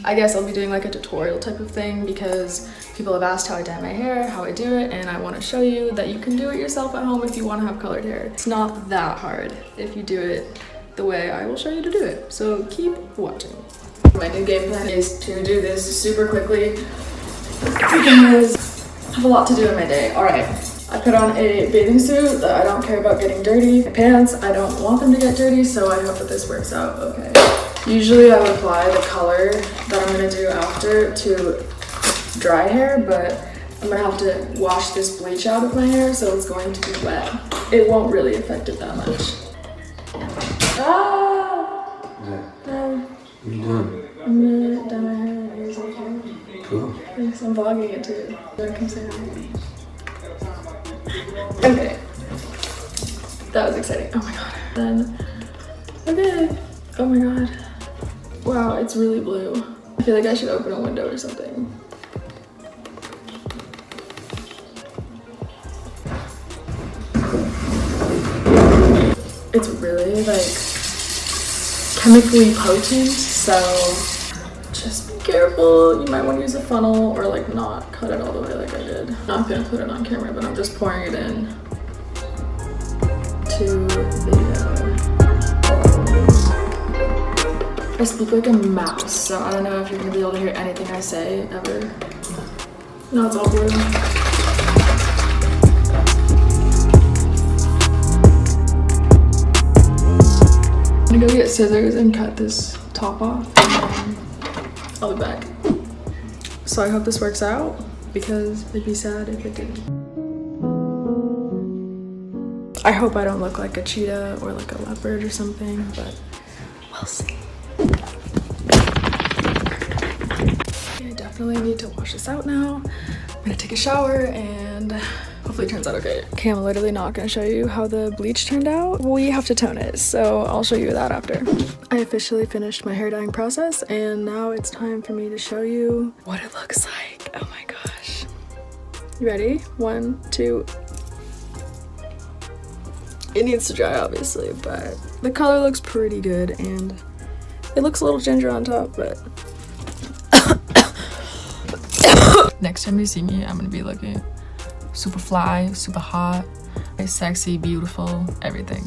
I guess I'll be doing like a tutorial type of thing because people have asked how I dye my hair, how I do it, and I want to show you that you can do it yourself at home if you want to have colored hair. It's not that hard if you do it the way I will show you to do it. So keep watching. My new game plan is to do this super quickly because I have a lot to do in my day. All right. I put on a bathing suit that I don't care about getting dirty. My pants, I don't want them to get dirty, so I hope that this works out okay. Usually I would apply the color that I'm gonna do after to dry hair, but I'm gonna have to wash this bleach out of my hair, so it's going to be wet. It won't really affect it that much. Ah! What are you doing? I'm gonna dye my hair. Are you okay? Cool. Thanks, I'm vlogging it too. Come say hi. Okay, that was exciting. Oh my god. Then, okay. Oh my god. Wow, it's really blue. I feel like I should open a window or something. It's really like chemically potent, so just be careful. You might want to use a funnel or like not cut it all the way like I did. I'm not gonna put it on camera, but I'm just pouring it in to the I speak like a mouse, so I don't know if you're gonna be able to hear anything I say ever. No, it's all blue. I'm gonna go get scissors and cut this top off, and then I'll be back. So I hope this works out because it'd be sad if it didn't. I hope I don't look like a cheetah or like a leopard or something, but we'll see. I definitely need to wash this out now. I'm gonna take a shower and hopefully it turns out okay. Okay, I'm literally not gonna show you how the bleach turned out. We have to tone it, so I'll show you that after. I officially finished my hair dyeing process and now it's time for me to show you what it looks like. Oh my gosh. You ready? 1, 2. It needs to dry obviously, but the color looks pretty good and it looks a little ginger on top, but next time you see me, I'm gonna be looking super fly, super hot, sexy, beautiful, everything.